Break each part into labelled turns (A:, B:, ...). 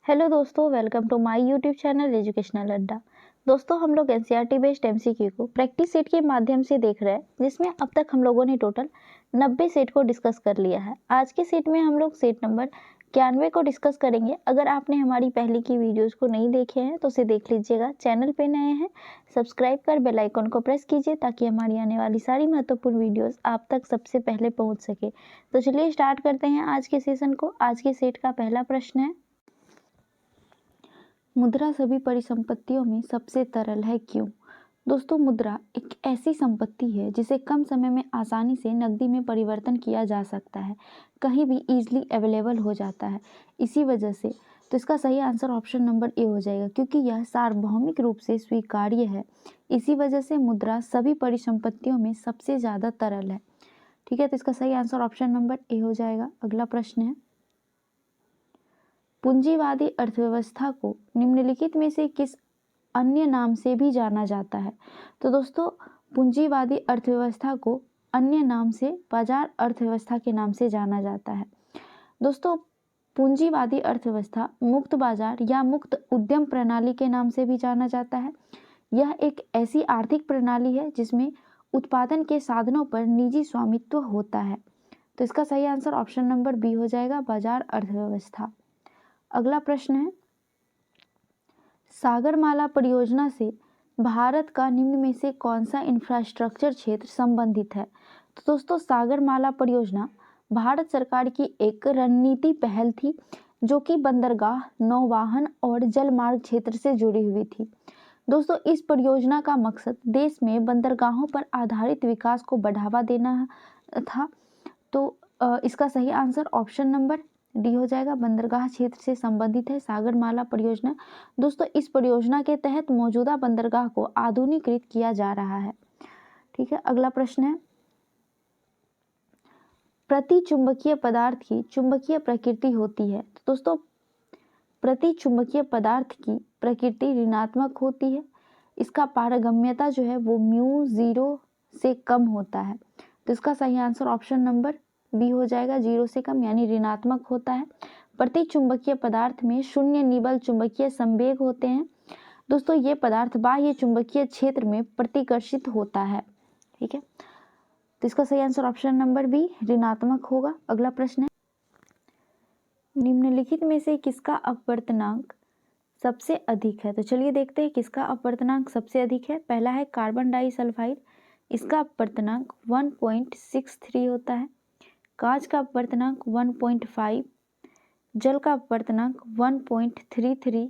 A: Hello दोस्तों, welcome to my YouTube channel educational Adda. दोस्तों, हम लोग एनसीईआरटी बेस्ड एमसीक्यू को प्रैक्टिस सेट के माध्यम से देख रहे हैं, जिसमें अब तक हम लोगों ने टोटल 90 सेट को डिस्कस कर लिया है। आज के सेट में हम लोग सेट नंबर 91 को डिस्कस करेंगे। अगर आपने हमारी पहले की वीडियोस को नहीं देखे हैं तो उसे देख लीजिएगा। चैनल पे नए हैं, सब्सक्राइब कर बेल आइकन को प्रेस कीजिए ताकि हमारी आने वाली सारी महत्वपूर्ण वीडियोस आप तक सबसे पहले पहुंच सके। तो चलिए स्टार्ट करते हैं आज के सेशन को। आज के सेट का पहला प्रश्न है, मुद्रा सभी परिसंपत्तियों में सबसे तरल है, क्यों? दोस्तों, मुद्रा एक ऐसी संपत्ति है जिसे कम समय में आसानी से नकदी में परिवर्तन किया जा सकता है, कहीं भी इजीली अवेलेबल हो जाता है। इसी वजह से तो इसका सही आंसर ऑप्शन नंबर ए हो जाएगा, क्योंकि यह सार्वभौमिक रूप से स्वीकार्य है। इसी वजह से मुद्रा सभी परिसंपत्तियों में सबसे ज़्यादा तरल है। ठीक है, तो इसका सही आंसर ऑप्शन नंबर ए हो जाएगा। अगला प्रश्न है, पूंजीवादी अर्थव्यवस्था को निम्नलिखित में से किस अन्य नाम से भी जाना जाता है? तो दोस्तों, पूंजीवादी अर्थव्यवस्था को अन्य नाम से बाजार अर्थव्यवस्था के नाम से जाना जाता है। दोस्तों, पूंजीवादी अर्थव्यवस्था मुक्त बाजार या मुक्त उद्यम प्रणाली के नाम से भी जाना जाता है। यह एक ऐसी आर्थिक प्रणाली है जिसमें उत्पादन के साधनों पर निजी स्वामित्व होता है। तो इसका सही आंसर ऑप्शन नंबर बी हो जाएगा, बाजार अर्थव्यवस्था। अगला प्रश्न है, सागरमाला परियोजना से भारत का निम्न में से कौन सा इंफ्रास्ट्रक्चर क्षेत्र संबंधित है? तो दोस्तों, सागरमाला परियोजना भारत सरकार की एक रणनीति पहल थी, जो कि बंदरगाह, नौवाहन और जलमार्ग क्षेत्र से जुड़ी हुई थी। दोस्तों, इस परियोजना का मकसद देश में बंदरगाहों पर आधारित विकास को बढ़ावा देना था। तो इसका सही आंसर ऑप्शन नंबर डी हो जाएगा, बंदरगाह क्षेत्र से संबंधित है सागरमाला परियोजना। दोस्तों, इस परियोजना के तहत मौजूदा बंदरगाह को आधुनिकीकृत किया जा रहा है। ठीक है, अगला प्रश्न है, प्रति चुंबकीय पदार्थ की चुंबकीय प्रकृति होती है। तो दोस्तों, प्रति चुंबकीय पदार्थ की प्रकृति ऋणात्मक होती है। इसका पारगम्यता जो है वो μ0 से कम होता है। तो इसका सही आंसर ऑप्शन नंबर बी हो जाएगा, 0 से कम यानी ऋणात्मक होता है। प्रति चुंबकीय पदार्थ में शून्य निबल चुंबकीय संवेग होते हैं। दोस्तों, ये पदार्थ बाह्य चुंबकीय क्षेत्र में प्रतिकर्षित होता है। ठीक है, तो इसका सही आंसर ऑप्शन नंबर बी ऋणात्मक होगा। अगला प्रश्न है, निम्नलिखित में से किसका अपवर्तनांक सबसे अधिक है? तो चलिए देखते हैं किसका अपवर्तनांक सबसे अधिक है। पहला है कार्बन डाइसल्फाइड, इसका अपवर्तनांक 1.63 होता है। कांच का अपवर्तनांक 1.5, जल का अपवर्तनांक 1.33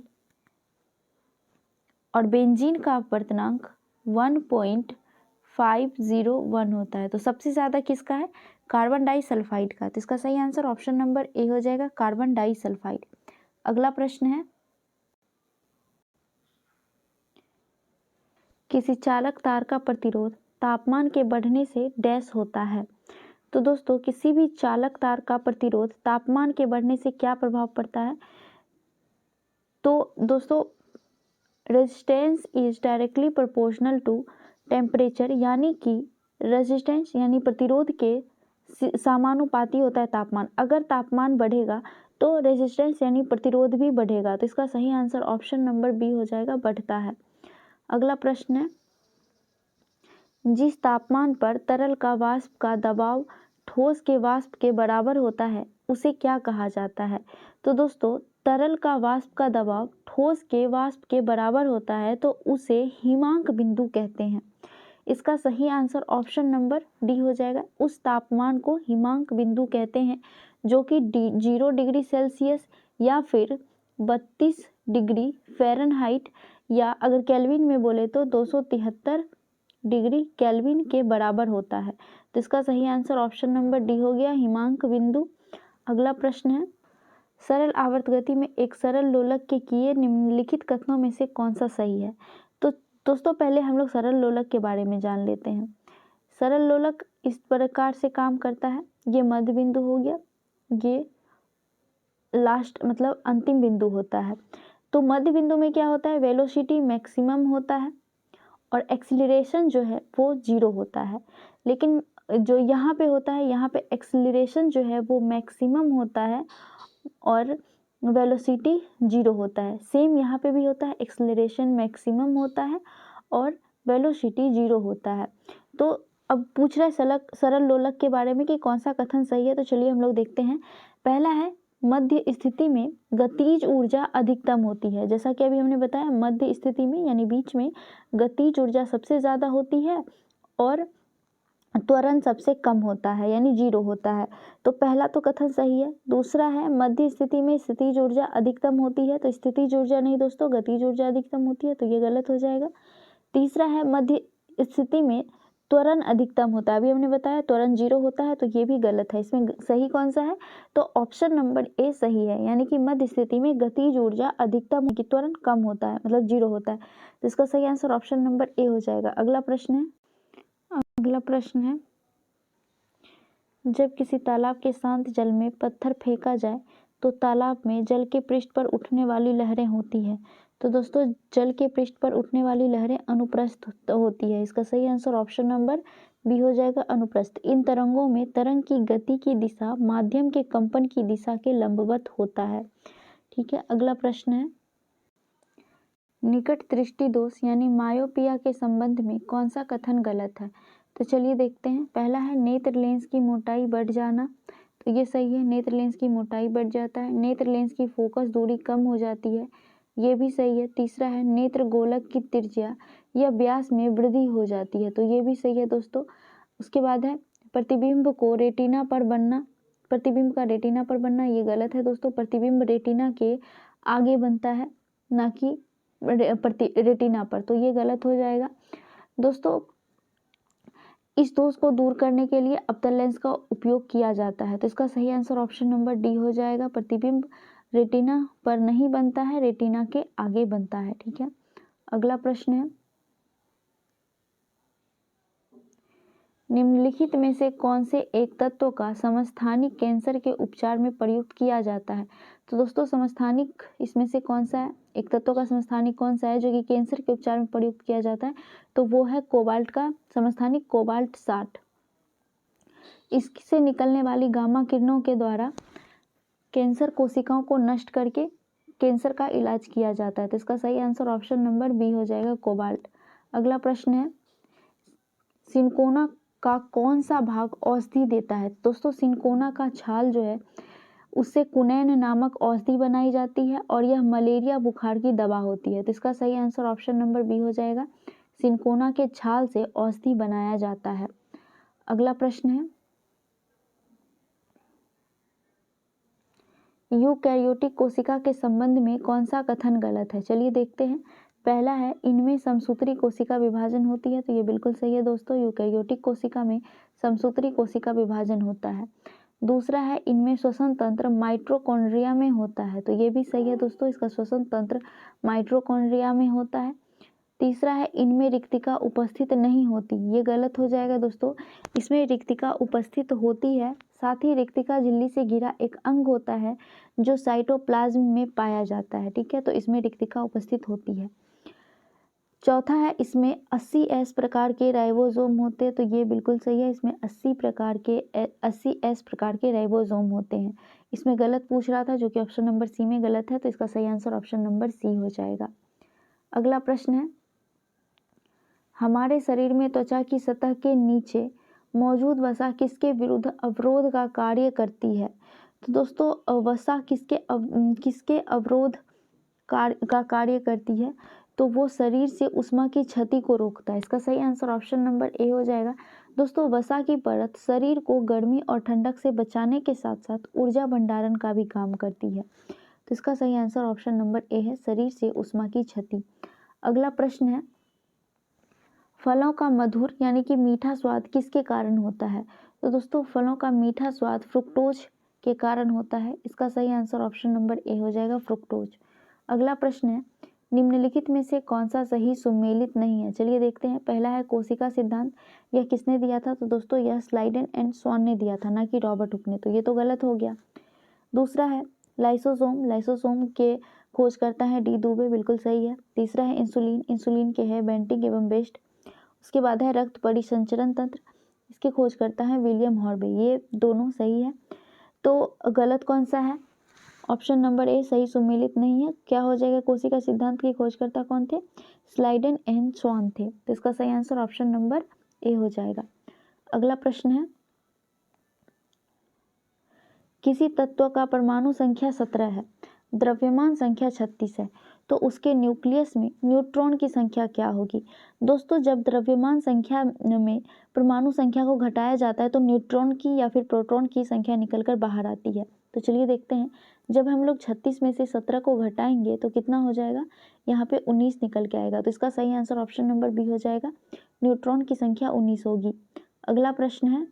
A: और बेंजीन का अपवर्तनांक 1.501 होता है। तो सबसे ज़्यादा किसका है? कार्बन डाइसल्फाइड का। तो इसका सही आंसर ऑप्शन नंबर ए हो जाएगा, कार्बन डाइसल्फाइड। अगला प्रश्न है, किसी चालक तार का प्रतिरोध तापमान के बढ़ने से डैश होता है। तो दोस्तों, किसी भी चालक तार का प्रतिरोध तापमान के बढ़ने से क्या प्रभाव पड़ता है? तो दोस्तों, resistance is directly proportional to temperature, यानी कि रेजिस्टेंस यानी प्रतिरोध के समानुपाती होता है तापमान। अगर तापमान बढ़ेगा तो रेजिस्टेंस यानी प्रतिरोध भी बढ़ेगा। तो इसका सही आंसर ऑप्शन नंबर बी हो जाएगा, बढ़ता है। अगला प्रश्न है, जिस तापमान पर तरल का वाष्प का दबाव ठोस के वाष्प के बराबर होता है उसे क्या कहा जाता है? तो दोस्तों, तरल का वाष्प का दबाव ठोस के वाष्प के बराबर होता है तो उसे हिमांक बिंदु कहते हैं। इसका सही आंसर ऑप्शन नंबर डी हो जाएगा, उस तापमान को हिमांक बिंदु कहते हैं, जो कि 0 डिग्री सेल्सियस या फिर 32 डिग्री फ़ारेनहाइट या अगर केल्विन में बोले तो 273 डिग्री केल्विन के बराबर होता है। तो इसका सही आंसर ऑप्शन नंबर डी हो गया, हिमांक बिंदु। अगला प्रश्न है, सरल आवर्त गति में एक सरल लोलक के किए निम्नलिखित कथनों में से कौन सा सही है? तो दोस्तों, पहले हम लोग सरल लोलक के बारे में जान लेते हैं। सरल लोलक इस प्रकार से काम करता है, ये मध्य बिंदु हो गया, ये लास्ट मतलब अंतिम बिंदु होता है। तो मध्य बिंदु में क्या होता है? वेलोसिटी मैक्सिमम होता है और एक्सीलरेशन जो है वो 0 होता है। लेकिन जो यहाँ पे होता है, यहाँ पे एक्सीलरेशन जो है वो मैक्सिमम होता है और वेलोसिटी 0 होता है। सेम यहाँ पे भी होता है, एक्सेलरेशन मैक्सिमम होता है और वेलोसिटी 0 होता है। तो अब पूछ रहा है सरल लोलक के बारे में कि कौन सा कथन सही है। तो चलिए हम लोग देखते हैं। पहला है मध्य स्थिति में गतिज ऊर्जा अधिकतम होती है। जैसा कि अभी हमने बताया, मध्य स्थिति में यानी बीच में गतिज ऊर्जा सबसे ज़्यादा होती है और त्वरण सबसे कम होता है यानी 0 होता है। तो पहला तो कथन सही है। दूसरा है मध्य स्थिति में स्थितिज ऊर्जा अधिकतम होती है। तो स्थितिज ऊर्जा नहीं दोस्तों, गतिज ऊर्जा अधिकतम होती है, तो ये गलत हो जाएगा। तीसरा है मध्य स्थिति में त्वरण अधिकतम होता है। अभी हमने बताया त्वरण 0 होता है, तो ये भी गलत है। इसमें सही कौन सा है? तो ऑप्शन नंबर ए सही है, यानी कि मध्य स्थिति में गतिज ऊर्जा अधिकतम की त्वरण कम होता है, मतलब 0 होता है। तो इसका सही आंसर ऑप्शन नंबर ए हो जाएगा। अगला प्रश्न है, जब किसी तालाब के शांत जल में पत्थर फेंका जाए तो तालाब में जल के पृष्ठ पर उठने वाली लहरें होती है। तो दोस्तों जल के पृष्ठ पर उठने वाली लहरें अनुप्रस्थ होती है। इसका सही आंसर ऑप्शन नंबर बी हो जाएगा, अनुप्रस्थ। इन तरंगों में तरंग की गति की दिशा माध्यम के कंपन की दिशा के लंबवत होता है। ठीक है, अगला प्रश्न है, निकट दृष्टि दोष यानी मायोपिया के संबंध में कौन सा कथन गलत है। तो चलिए देखते हैं। पहला है नेत्र लेंस की मोटाई बढ़ जाना। तो ये सही है, नेत्र लेंस की मोटाई बढ़ जाता है। नेत्र लेंस की फोकस दूरी कम हो जाती है, ये भी सही है। तीसरा है नेत्र गोलक की त्रिज्या या व्यास में वृद्धि हो जाती है, तो ये भी सही है दोस्तों। उसके बाद है प्रतिबिंब का रेटिना पर बनना, ये गलत है दोस्तों। प्रतिबिंब रेटिना के आगे बनता है, ना कि रेटिना पर, तो ये गलत हो जाएगा दोस्तों। इस दोष को दूर करने के लिए अवतल लेंस का उपयोग किया जाता है। तो इसका सही आंसर ऑप्शन नंबर डी हो जाएगा। प्रतिबिंब रेटिना पर नहीं बनता है, रेटिना के आगे बनता है। ठीक है, अगला प्रश्न है, निम्नलिखित में से कौन से एक तत्व का समस्थानिक कैंसर के उपचार में प्रयुक्त किया जाता है। तो दोस्तों समस्थानिक इसमें से कौन सा है, एक तत्व का समस्थानिक कौन सा है जो कि कैंसर के उपचार में प्रयुक्त किया जाता है। तो वो है कोबाल्ट का समस्थानिक, कोबाल्ट 60। इससे निकलने वाली गामा किरणों के द्वारा कैंसर कोशिकाओं को नष्ट करके कैंसर का इलाज किया जाता है। तो इसका सही आंसर ऑप्शन नंबर बी हो जाएगा, कोबाल्ट। अगला प्रश्न है, सिनकोना का कौन सा भाग औषधि देता है। दोस्तों सिनकोना का छाल जो है उससे कुनैन नामक औषधि बनाई जाती है और यह मलेरिया बुखार की दवा होती है। तो इसका सही आंसर ऑप्शन नंबर बी हो जाएगा, सिनकोना के छाल से औषधि बनाया जाता है। अगला प्रश्न है, यूकैरियोटिक कोशिका के संबंध में कौन सा कथन गलत है। चलिए देखते हैं। पहला है इनमें समसूत्री कोशिका विभाजन होती है। तो ये बिल्कुल सही है दोस्तों, यूकैरियोटिक कोशिका में समसूत्री कोशिका विभाजन होता है। दूसरा है इनमें श्वसन तंत्र माइटोकॉन्ड्रिया में होता है। तो ये भी सही है दोस्तों, इसका श्वसन तंत्र माइटोकॉन्ड्रिया में होता है। तीसरा है इनमें रिक्तिका उपस्थित नहीं होती, ये गलत हो जाएगा दोस्तों। इसमें रिक्तिका उपस्थित होती है, साथ ही रिक्तिका झिल्ली से घिरा एक अंग होता है जो साइटोप्लाज्म में पाया जाता है। ठीक है, तो इसमें रिक्तिका उपस्थित होती है। चौथा है इसमें 80S प्रकार के राइबोसोम होते हैं। तो ये बिल्कुल सही है, इसमें 80S प्रकार के राइबोसोम होते हैं। इसमें गलत पूछ रहा था जो कि ऑप्शन नंबर सी में गलत है, तो इसका सही आंसर ऑप्शन नंबर सी हो जाएगा। अगला प्रश्न है, हमारे शरीर में त्वचा की सतह के नीचे मौजूद वसा किसके विरुद्ध अवरोध का कार्य करती है। तो दोस्तों वसा किसके अवरोध का कार्य करती है। तो वो शरीर से उष्मा की क्षति को रोकता है। इसका सही आंसर ऑप्शन नंबर ए हो जाएगा। दोस्तों वसा की परत शरीर को गर्मी और ठंडक से बचाने के साथ साथ ऊर्जा भंडारण का भी काम करती है। तो इसका सही आंसर ऑप्शन नंबर ए है, शरीर से उष्मा की क्षति। अगला प्रश्न है, फलों का मधुर यानी कि मीठा स्वाद किसके कारण होता है। तो दोस्तों फलों का मीठा स्वाद फ्रुक्टोज के कारण होता है। इसका सही आंसर ऑप्शन नंबर ए हो जाएगा, फ्रुक्टोज। अगला प्रश्न है, निम्नलिखित में से कौन सा सही सुमेलित नहीं है। चलिए देखते हैं। पहला है कोशिका सिद्धांत, यह किसने दिया था। तो दोस्तों यह स्लाइडेन एंड स्वान ने दिया था, ना कि रॉबर्ट हुक ने, तो ये तो गलत हो गया। दूसरा है लाइसोसोम के खोज करता है डी दुबे, बिल्कुल सही है। तीसरा है इंसुलिन के है बेंटिक एवं बेस्ट। उसके बाद है रक्त परिसंचरण तंत्र, इसकी खोज करता है विलियम हॉर्वे, ये दोनों सही है। तो गलत कौन सा है, ऑप्शन नंबर ए सही सुमेलित नहीं है। क्या हो जाएगा? कोशिका सिद्धांत के खोजकर्ता कौन थे? स्लाइडन एंड स्वान थे। तो इसका सही आंसर ऑप्शन नंबर ए हो जाएगा। अगला प्रश्न है, किसी तत्व का परमाणु संख्या 17 है, द्रव्यमान संख्या 36 है, तो उसके न्यूक्लियस में न्यूट्रॉन की संख्या क्या होगी? दोस्तों, जब द्रव्यमान संख्या में परमाणु संख्या को घटाया जाता है तो न्यूट्रॉन की या फिर प्रोटॉन की संख्या निकलकर बाहर आती है। तो चलिए देखते हैं, जब हम लोग 36 में से 17 को घटाएंगे तो कितना हो जाएगा? यहाँ पे 19 निकल के आएगा। तो इसका सही आंसर ऑप्शन नंबर बी हो जाएगा, न्यूट्रॉन की संख्या 19 होगी। अगला प्रश्न है,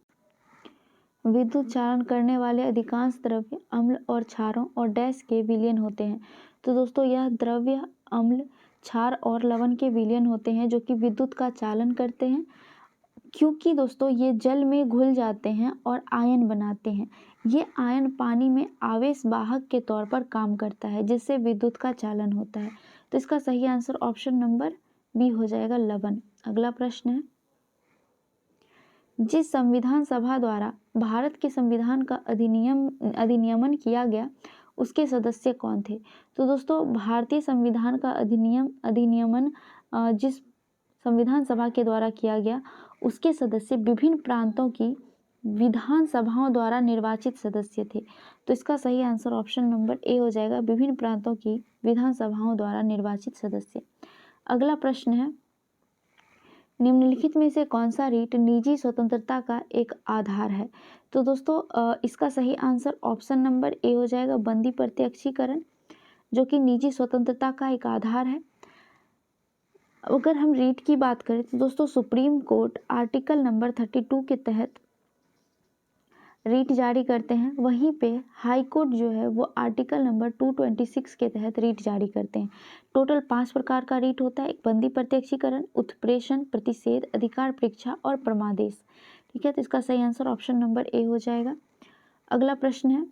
A: विद्युत चालन करने वाले अधिकांश द्रव्य अम्ल और क्षारों और डैश के विलयन होते हैं। तो दोस्तों, यह द्रव्य अम्ल, क्षार और लवण के विलयन होते हैं जो कि विद्युत का चालन करते हैं, क्योंकि दोस्तों ये जल में घुल जाते हैं और आयन बनाते हैं। ये आयन पानी में आवेश वाहक के तौर पर काम करता है, जिससे विद्युत का चालन होता है। तो इसका सही आंसर ऑप्शन नंबर बी हो जाएगा, लवण। अगला प्रश्न है, जिस संविधान सभा द्वारा भारत के संविधान का अधिनियमन किया गया उसके सदस्य कौन थे? तो दोस्तों, भारतीय संविधान का अधिनियमन जिस संविधान सभा के द्वारा किया गया उसके सदस्य विभिन्न प्रांतों की विधान सभाओं द्वारा निर्वाचित सदस्य थे। तो इसका सही आंसर ऑप्शन नंबर ए हो जाएगा, विभिन्न प्रांतों की विधान सभाओं द्वारा निर्वाचित सदस्य। अगला प्रश्न है, निम्नलिखित में से कौन सा रीट निजी स्वतंत्रता का एक आधार है? तो दोस्तों, इसका सही आंसर ऑप्शन नंबर ए हो जाएगा, बंदी प्रत्यक्षीकरण, जो कि निजी स्वतंत्रता का एक आधार है। अगर हम रीट की बात करें तो दोस्तों, सुप्रीम कोर्ट आर्टिकल नंबर 32 के तहत रीट जारी करते हैं, वहीं पे हाई कोर्ट जो है वो आर्टिकल नंबर 226 के तहत रीट जारी करते हैं। टोटल 5 प्रकार का रीट होता है, एक बंदी प्रत्यक्षीकरण, उत्प्रेषण, प्रतिषेध, अधिकार परीक्षा और परमादेश। ठीक है, तो इसका सही आंसर ऑप्शन नंबर ए हो जाएगा। अगला प्रश्न है,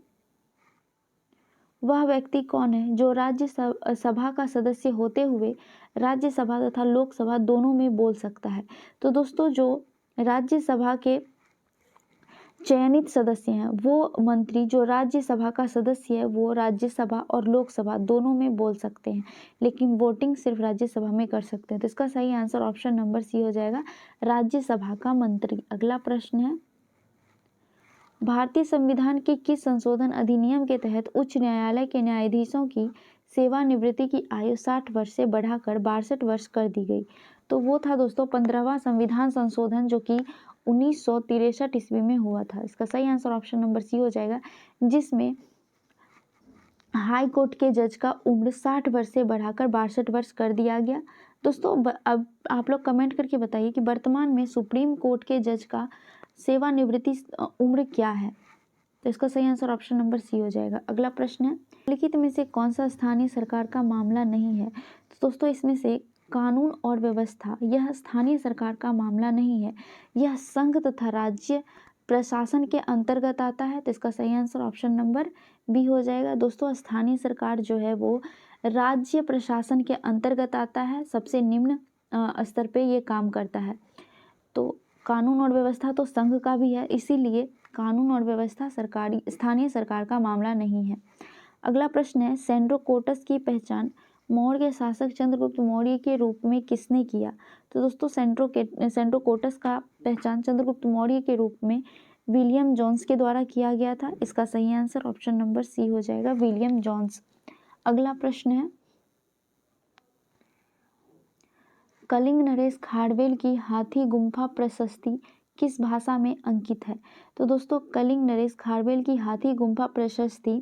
A: वह व्यक्ति कौन है जो राज्य सभा का सदस्य होते हुए राज्यसभा तथा लोकसभा दोनों में बोल सकता है? तो दोस्तों, जो राज्यसभा के चयनित सदस्य हैं, वो मंत्री जो राज्यसभा का सदस्य है वो राज्यसभा और लोकसभा दोनों में बोल सकते हैं, लेकिन वोटिंग सिर्फ राज्यसभा में कर सकते हैं। तो इसका सही आंसर ऑप्शन नंबर सी हो जाएगा, राज्यसभा का मंत्री। अगला प्रश्न है, भारतीय संविधान के किस संशोधन अधिनियम के तहत उच्च न्यायालय के न्यायाधीशों की सेवानिवृत्ति की आयु 60 वर्ष से बढ़ाकर 62 वर्ष कर दी गई? तो वो था दोस्तों 15वां संविधान संशोधन, जो कि 1963 ईस्वी में हुआ था। इसका सही आंसर ऑप्शन नंबर सी हो जाएगा, जिसमें हाई कोर्ट के जज का उम्र 60 वर्ष से बढ़ाकर 62 वर्ष कर दिया गया। दोस्तों, अब आप लोग कमेंट करके बताइए कि वर्तमान में सुप्रीम कोर्ट के जज का सेवानिवृत्ति उम्र क्या है? तो इसका सही आंसर ऑप्शन नंबर सी हो जाएगा। अगला प्रश्न है, लिखित में से कौन सा स्थानीय सरकार का मामला नहीं है? तो दोस्तों, इसमें से कानून और व्यवस्था, यह स्थानीय सरकार का मामला नहीं है, यह संघ तथा राज्य प्रशासन के अंतर्गत आता है। तो इसका सही आंसर ऑप्शन नंबर बी हो जाएगा। दोस्तों, स्थानीय सरकार जो है वो राज्य प्रशासन के अंतर्गत आता है, सबसे निम्न स्तर पे ये काम करता है। तो कानून और व्यवस्था तो संघ का भी है, इसीलिए कानून और व्यवस्था सरकारी स्थानीय सरकार का मामला नहीं है। अगला प्रश्न है, सेंड्रोकोटस की पहचान मौर्य शासक चंद्रगुप्त मौर्य के रूप में किसने किया? तो दोस्तों, सेंड्रोकोटस का पहचान चंद्रगुप्त मौर्य के रूप में विलियम जोन्स के द्वारा किया गया था। इसका सही आंसर ऑप्शन नंबर सी हो जाएगा, विलियम जोन्स। अगला प्रश्न है, कलिंग नरेश खारवेल की हाथी गुम्फा प्रशस्ति किस भाषा में अंकित है? तो दोस्तों, कलिंग नरेश खारवेल की हाथी गुम्फा प्रशस्ति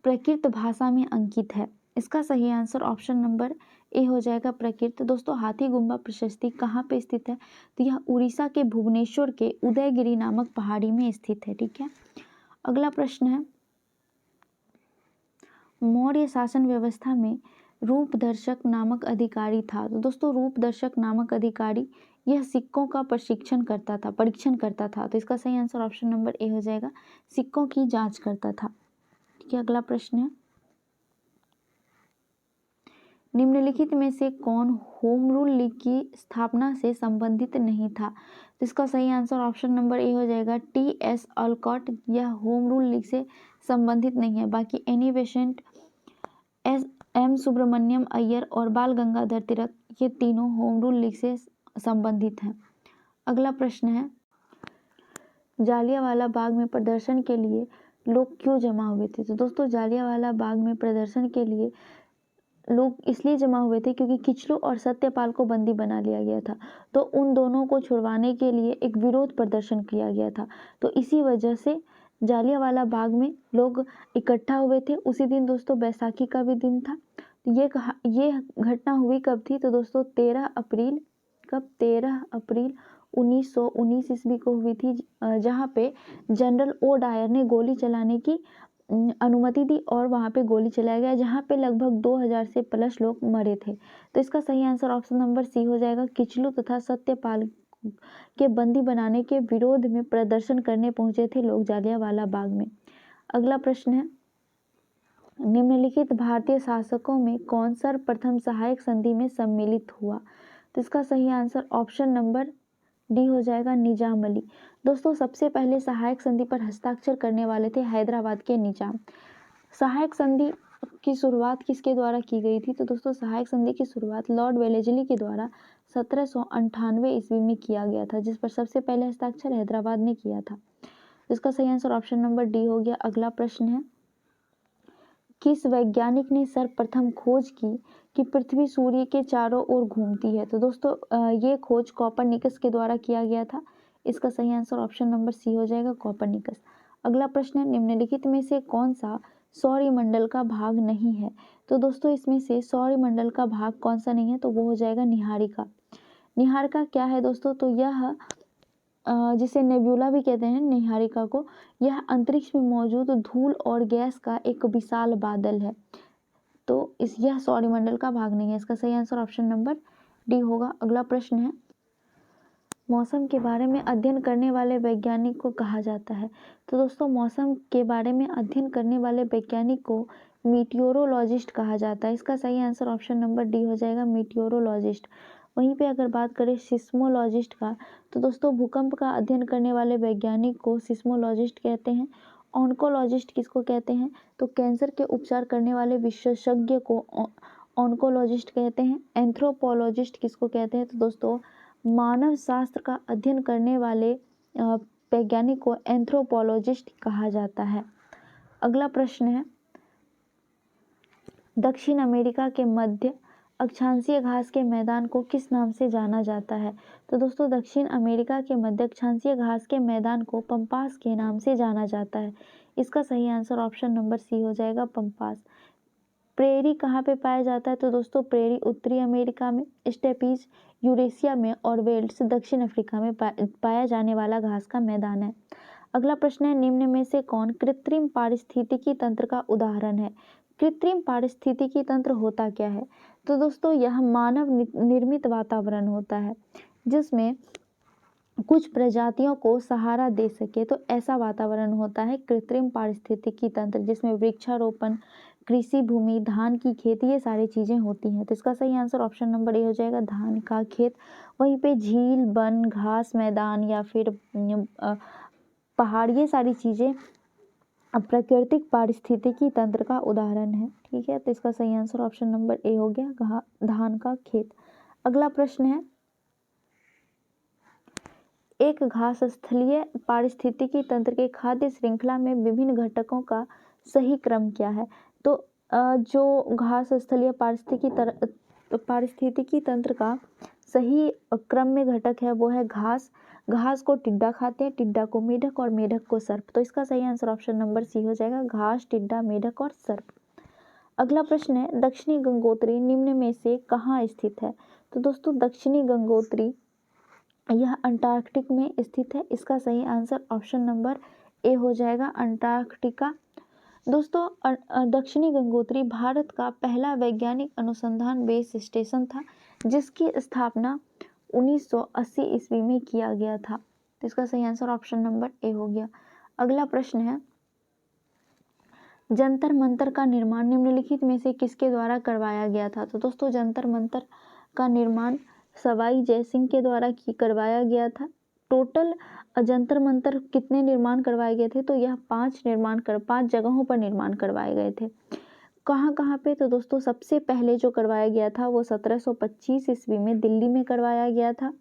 A: प्राकृत भाषा में अंकित है। इसका सही आंसर ऑप्शन नंबर ए हो जाएगा, प्राकृत। दोस्तों, हाथी गुम्फा प्रशस्ति कहाँ पे स्थित है? तो यह उड़ीसा के भुवनेश्वर के उदयगिरी नामक पहाड़ी में स्थित है। ठीक है, अगला प्रश्न है, मौर्य शासन व्यवस्था में रूपदर्शक नामक अधिकारी था। तो दोस्तों, रूपदर्शक नामक अधिकारी यह सिक्कों का परीक्षण करता था। तो इसका सही आंसर ऑप्शन नंबर ए हो जाएगा, सिक्कों की जांच करता था। ठीक है, अगला प्रश्न है, निम्नलिखित में से कौन होम रूल लीग की स्थापना से संबंधित नहीं था? तो इसका सही आंसर ऑप्शन नंबर ए हो जाएगा टी.एस. ऑलकॉट। यह होम रूल लीग से संबंधित नहीं है। बाकी Annie Besant, M Subramaniam Iyer और बाल गंगाधर तिलक, ये तीनों होम रूल लीग से संबंधित हैं। अगला प्रश्न है, जालियांवाला बाग में प्रदर्शन के लिए लोग क्यों जमा हुए थे? तो दोस्तों जालियांवाला बाग में प्रदर्शन के लिए लोग इसलिए जमा हुए थे क्योंकि किचलू और सत्यपाल को बंदी बना लिया गया था। तो उन दोनों को छुड़वाने के लिए एक विरोध प्रदर्शन किया गया था। तो इसी वजह से जालियांवाला बाग में लोग इकट्ठा हुए थे। उसी दिन दोस्तों बैसाखी का भी दिन था। ये घटना हुई कब थी? तो दोस्तों 13 अप्रैल, कब? 13 अप्रैल 1919 ईस्वी को हुई थी, जहाँ पे जनरल ओ डायर ने गोली चलाने की अनुमति दी और वहाँ पे गोली चलाया गया, जहाँ पे लगभग 2000 से प्लस लोग मरे थे। तो इसका सही आंसर ऑप्शन नंबर सी हो जाएगा। किचलू तथा सत्यपाल के बंदी बनाने के विरोध में प्रदर्शन करने पहुंचे थे लोग जालियांवाला बाग में। अगला प्रश्न है, निम्नलिखित भारतीय शासकों में कौन सर्वप्रथम सहायक संधि में सम्मिलित हुआ? तो इसका सही आंसर ऑप्शन नंबर डी हो जाएगा, निजाम अली। दोस्तों सबसे पहले सहायक संधि पर हस्ताक्षर करने वाले थे हैदराबाद के निजाम। सहायक संधि की शुरुआत किसके द्वारा की गई थी? तो दोस्तों सहायक संधि की शुरुआत लॉर्ड वेलेस्ली के द्वारा 1798 ईस्वी में किया गया था, जिस पर सबसे पहले हस्ताक्षर हैदराबाद ने किया था। इसका सही आंसर ऑप्शन नंबर डी हो गया। अगला प्रश्न है, किस वैज्ञानिक ने सर्वप्रथम खोज की कि पृथ्वी सूर्य के चारों ओर घूमती है? तो दोस्तों ये खोज कोपरनिकस के द्वारा किया गया था। इसका सही आंसर ऑप्शन नंबर सी हो जाएगा, कोपरनिकस। अगला प्रश्न है, निम्नलिखित में से कौन सा सौरमंडल का भाग नहीं है? तो दोस्तों इसमें से सौरमंडल का भाग कौन सा नहीं है? तो वो हो जाएगा निहारिका। निहारिका क्या है दोस्तों? तो यह जिसे नेब्यूला भी कहते हैं निहारिका को, यह अंतरिक्ष में मौजूद धूल और गैस का एक विशाल बादल है। तो यह सौरमंडल का भाग नहीं है। इसका सही आंसर ऑप्शन नंबर डी होगा। अगला प्रश्न है, मौसम के बारे में अध्ययन करने वाले वैज्ञानिक को कहा जाता है? तो दोस्तों मौसम के बारे में अध्ययन करने वाले वैज्ञानिक को मीटियोरोलॉजिस्ट कहा जाता है। इसका सही आंसर ऑप्शन नंबर डी हो जाएगा, मीटियोरोलॉजिस्ट। वहीं पे अगर बात करें सिस्मोलॉजिस्ट का, तो दोस्तों भूकंप का अध्ययन करने वाले वैज्ञानिक को सिस्मोलॉजिस्ट कहते हैं। ऑन्कोलॉजिस्ट किसको कहते हैं? तो कैंसर के उपचार करने वाले विशेषज्ञ को ऑन्कोलॉजिस्ट कहते हैं। एंथ्रोपोलॉजिस्ट किसको कहते हैं? तो दोस्तों मानव शास्त्र का अध्ययन करने वाले वैज्ञानिक को एंथ्रोपोलॉजिस्ट कहा जाता है। अगला प्रश्न है, दक्षिण अमेरिका के मध्य अक्षांशीय घास के मैदान को किस नाम से जाना जाता है? तो दोस्तों दक्षिण अमेरिका के मध्य अक्षांशीय घास के मैदान को पंपास के नाम से जाना जाता है। इसका सही आंसर ऑप्शन नंबर सी हो जाएगा, पंपास। प्रेरी कहाँ पे पाया जाता है? तो दोस्तों प्रेरी उत्तरी अमेरिका में, स्टेपीज यूरेशिया में और वेल्ड्स दक्षिण अफ्रीका में पाया जाने वाला घास का मैदान है। अगला प्रश्न है, निम्न में से कौन कृत्रिम पारिस्थितिकी तंत्र का उदाहरण है? कृत्रिम पारिस्थितिकी तंत्र होता क्या है? तो दोस्तों यह मानव निर्मित वातावरण होता है जिसमें कुछ प्रजातियों को सहारा दे सके, तो ऐसा वातावरण होता है कृत्रिम पारिस्थितिकी तंत्र, जिसमें वृक्षारोपण, कृषि भूमि, धान की खेती, ये सारी चीजें होती हैं। तो इसका सही आंसर ऑप्शन नंबर ए हो जाएगा, धान का खेत। वहीं पे झील, वन, घास मैदान या फिर पहाड़, ये सारी चीजें प्राकृतिक पारिस्थितिकी तंत्र का उदाहरण है। ठीक है, तो इसका सही आंसर ऑप्शन नंबर ए हो गया, धान का खेत। अगला प्रश्न है, एक घास स्थलीय पारिस्थितिकी तंत्र के खाद्य श्रृंखला में विभिन्न घटकों का सही क्रम क्या है? तो जो घास स्थलीय पारिस्थितिकी तंत्र का सही क्रम में घटक है वो है घास। घास को टिड्डा खाते हैं, टिड्डा को मेढक और मेढक को सर्प। तो इसका सही आंसर ऑप्शन नंबर सी हो जाएगा, घास, टिड्डा, मेढक और सर्प। अगला प्रश्न है, दक्षिणी गंगोत्री निम्न में से कहाँ स्थित है? तो दोस्तों दक्षिणी गंगोत्री यह अंटार्कटिक में स्थित है। इसका सही आंसर ऑप्शन नंबर ए हो जाएगा, अंटार्कटिका। दोस्तों दक्षिणी गंगोत्री भारत का पहला वैज्ञानिक अनुसंधान बेस स्टेशन था, जिसकी स्थापना 1980 ईस्वी में किया गया था। तो इसका सही आंसर ऑप्शन नंबर ए हो गया। अगला प्रश्न है, जंतर मंतर का निर्माण निम्नलिखित में से किसके द्वारा करवाया गया था? तो दोस्तों जंतर मंतर का निर्माण सवाई जयसिंह के द्वारा करवाया गया था। टोटल जंतर मंतर कितने निर्माण करवाए गए थे? तो यह 5 जगहों पर निर्माण करवाए गए थे। कहाँ कहाँ पे? तो दोस्तों सबसे पहले जो करवाया गया था वो 1725 ईस्वी में दिल्ली में करवाया गया था।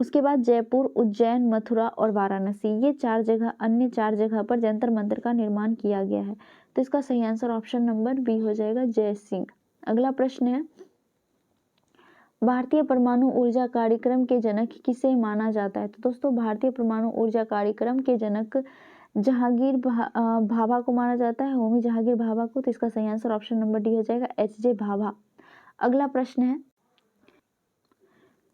A: उसके बाद जयपुर, उज्जैन, मथुरा और वाराणसी, ये 4 जगह, अन्य 4 जगह पर जंतर मंतर का निर्माण किया गया है। तो इसका सही आंसर ऑप्शन नंबर बी हो जाएगा, जयसिंह। अगला प्रश्न है, भारतीय परमाणु ऊर्जा कार्यक्रम के जनक किसे माना जाता है? तो दोस्तों भारतीय परमाणु ऊर्जा कार्यक्रम के जनक जहांगीर भाभा को माना जाता है, होमी जहांगीर भाभा को। तो इसका सही आंसर ऑप्शन नंबर डी हो जाएगा, एच.जे. भाभा। अगला प्रश्न है,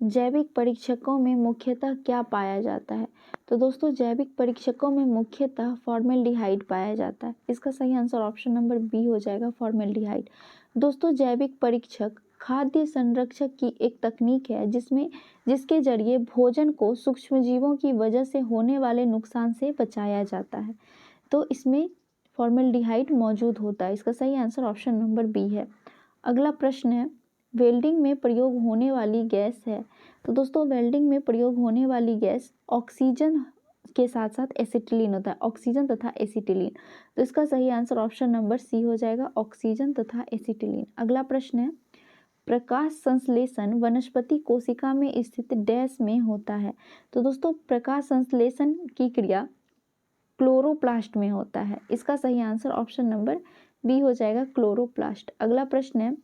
A: जैविक परीक्षकों में मुख्यतः क्या पाया जाता है? तो दोस्तों जैविक परीक्षकों में मुख्यतः फॉर्मेल्डिहाइड पाया जाता है। इसका सही आंसर ऑप्शन नंबर बी हो जाएगा, फॉर्मेल्डिहाइड। दोस्तों जैविक परीक्षक खाद्य संरक्षक की एक तकनीक है जिसके जरिए भोजन को सूक्ष्मजीवों की वजह से होने वाले नुकसान से बचाया जाता है। तो इसमें फॉर्मेल्डिहाइड मौजूद होता है। इसका सही आंसर ऑप्शन नंबर बी है। अगला प्रश्न है, वेल्डिंग में प्रयोग होने वाली गैस है। तो दोस्तों वेल्डिंग में प्रयोग होने वाली गैस ऑक्सीजन के साथ साथ एसिटिलीन होता है, ऑक्सीजन तथा एसिटिलीन। तो इसका सही आंसर ऑप्शन नंबर सी हो जाएगा, ऑक्सीजन तथा एसिटिलीन। अगला प्रश्न है, प्रकाश संश्लेषण वनस्पति कोशिका में स्थित डैश में होता है। तो दोस्तों प्रकाश संश्लेषण की क्रिया क्लोरोप्लास्ट में होता है। इसका सही आंसर ऑप्शन नंबर बी हो जाएगा, क्लोरोप्लास्ट। अगला प्रश्न है,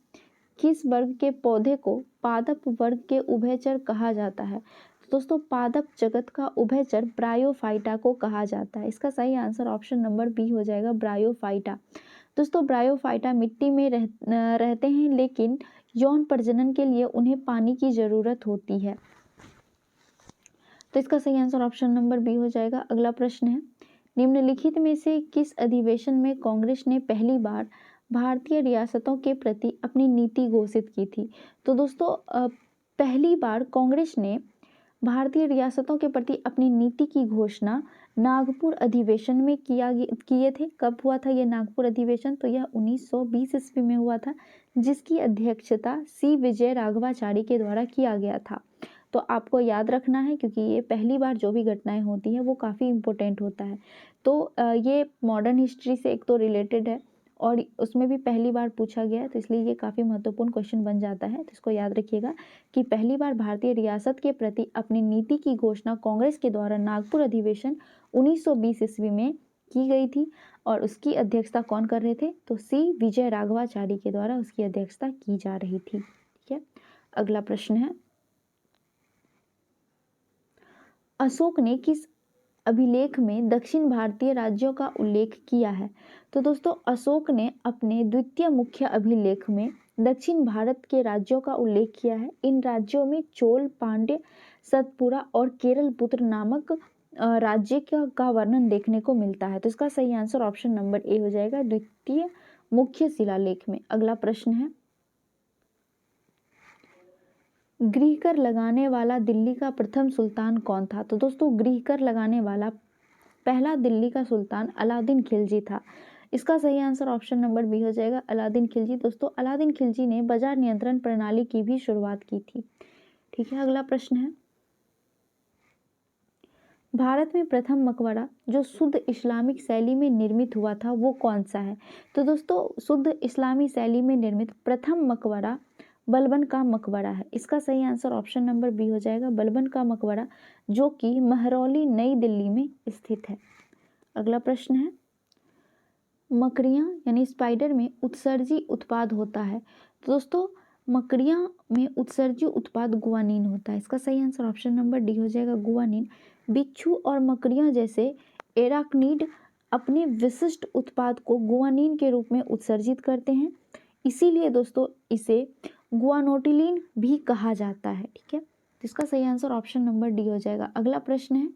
A: किस वर्ग के पौधे को पादप वर्ग के उभयचर कहा जाता है? तो दोस्तों पादप जगत का उभयचर ब्रायोफाइटा को कहा जाता है। इसका सही आंसर ऑप्शन नंबर बी हो जाएगा, ब्रायोफाइटा। दोस्तों ब्रायोफाइटा मिट्टी में रहते हैं, लेकिन यौन प्रजनन के लिए उन्हें पानी की जरूरत होती है। तो इसका सही आंसर ऑप्शन नंबर बी हो जाएगा। अगला प्रश्न है, निम्नलिखित में से किस अधिवेशन में कांग्रेस ने पहली बार भारतीय रियासतों के प्रति अपनी नीति घोषित की थी? तो दोस्तों पहली बार कांग्रेस ने भारतीय रियासतों के प्रति अपनी नीति की घोषणा नागपुर अधिवेशन में किए थे। कब हुआ था ये नागपुर अधिवेशन? तो यह 1920 ईस्वी में हुआ था, जिसकी अध्यक्षता सी विजय राघवाचारी के द्वारा किया गया था। तो आपको याद रखना है, क्योंकि ये पहली बार जो भी घटनाएं होती हैं वो काफ़ी इम्पोर्टेंट होता है। तो ये मॉडर्न हिस्ट्री से एक तो रिलेटेड है और उसमें भी पहली बार पूछा गया है, तो इसलिए ये काफ़ी महत्वपूर्ण क्वेश्चन बन जाता है। तो इसको याद रखिएगा कि पहली बार भारतीय रियासत के प्रति अपनी नीति की घोषणा कांग्रेस के द्वारा नागपुर अधिवेशन 1920 ईस्वी में की गई थी, और उसकी अध्यक्षता कौन कर रहे थे? तो सी विजय राघवाचारी के द्वारा उसकी अध्यक्षता की जा रही थी। ठीक है, अगला प्रश्न है, अशोक ने किस अभिलेख में दक्षिण भारतीय राज्यों का उल्लेख किया है? तो दोस्तों अशोक ने अपने द्वितीय मुख्य अभिलेख में दक्षिण भारत के राज्यों का उल्लेख किया है। इन राज्यों में चोल, पांड्य, सतपुरा और केरल पुत्र नामक राज्य का वर्णन देखने को मिलता है। तो इसका सही आंसर ऑप्शन नंबर ए हो जाएगा, द्वितीय मुख्य शिलालेख में। अगला प्रश्न है, गृह कर लगाने वाला दिल्ली का प्रथम सुल्तान कौन था? तो दोस्तों गृह कर लगाने वाला पहला दिल्ली का सुल्तान अलाउद्दीन खिलजी था। इसका सही आंसर ऑप्शन नंबर बी हो जाएगा, अलाउद्दीन खिलजी। दोस्तों अलाउद्दीन खिलजी ने बाजार नियंत्रण प्रणाली की भी शुरुआत की थी। ठीक है, अगला प्रश्न है, भारत में प्रथम मकबरा जो शुद्ध इस्लामिक शैली में निर्मित हुआ था वो कौन सा है? तो दोस्तों शुद्ध इस्लामी शैली में निर्मित प्रथम मकबरा बलबन का मकबरा है। इसका सही आंसर ऑप्शन नंबर बी हो जाएगा, बलबन का मकबरा, जो कि महरौली नई दिल्ली में स्थित है। अगला प्रश्न है, मकड़ियाँ यानी स्पाइडर में उत्सर्जी उत्पाद होता है। तो दोस्तों मकड़ियाँ में उत्सर्जी उत्पाद गुआनिन होता है। इसका सही आंसर ऑप्शन नंबर डी हो जाएगा, गुआनिन। बिच्छू और मकड़ियाँ जैसे एराक्निड अपने विशिष्ट उत्पाद को गुआनिन के रूप में उत्सर्जित करते हैं, इसीलिए दोस्तों इसे गुआनोटिलिन भी कहा जाता है। ठीक है, तो इसका सही आंसर ऑप्शन नंबर डी हो जाएगा। अगला प्रश्न है,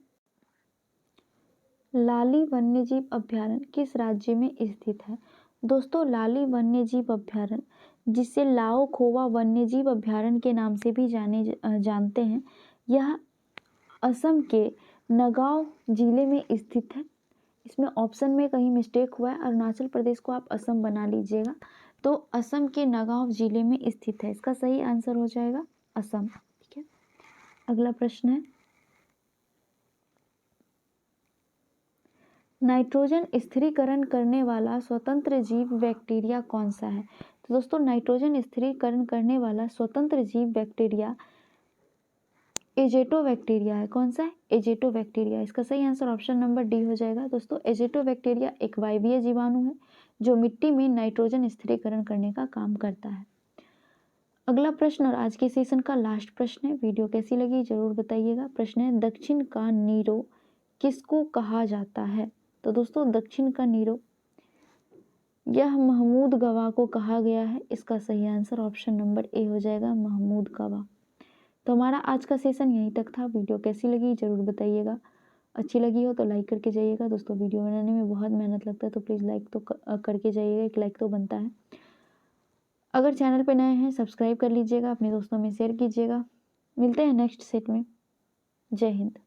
A: लाली वन्यजीव अभ्यारण्य किस राज्य में स्थित है? दोस्तों लाली वन्यजीव अभ्यारण्य, जिसे लाओ खोवा वन्यजीव अभ्यारण्य के नाम से भी जानते हैं, यह असम के नगांव जिले में स्थित है। इसमें ऑप्शन में कहीं मिस्टेक हुआ है, अरुणाचल प्रदेश को आप असम बना लीजिएगा। तो असम के नगांव जिले में स्थित है, इसका सही आंसर हो जाएगा असम। ठीक है, अगला प्रश्न है, नाइट्रोजन स्थिरीकरण करने वाला स्वतंत्र जीव बैक्टीरिया कौन सा है? तो दोस्तों नाइट्रोजन स्थिरीकरण करने वाला स्वतंत्र जीव बैक्टीरिया एजेटोबैक्टीरिया है। कौन सा है? एजेटोबैक्टीरिया। इसका सही आंसर ऑप्शन नंबर डी हो जाएगा। दोस्तों एजेटोबैक्टीरिया एक वायवीय जीवाणु है जो मिट्टी में नाइट्रोजन स्थिरीकरण करने का काम करता है। अगला प्रश्न और आज के सेशन का लास्ट प्रश्न है, वीडियो कैसी लगी जरूर बताइएगा। प्रश्न है, दक्षिण का नीरो किसको कहा जाता है? तो दोस्तों दक्षिण का नीरो यह महमूद गवाह को कहा गया है। इसका सही आंसर ऑप्शन नंबर ए हो जाएगा, महमूद गवाह। तो हमारा आज का सेशन यहीं तक था। वीडियो कैसी लगी जरूर बताइएगा, अच्छी लगी हो तो लाइक करके जाइएगा। दोस्तों वीडियो बनाने में बहुत मेहनत लगता है तो प्लीज़ लाइक तो करके जाइएगा, एक लाइक तो बनता है। अगर चैनल पे नए हैं सब्सक्राइब कर लीजिएगा, अपने दोस्तों में शेयर कीजिएगा। मिलते हैं नेक्स्ट सेट में। जय हिंद।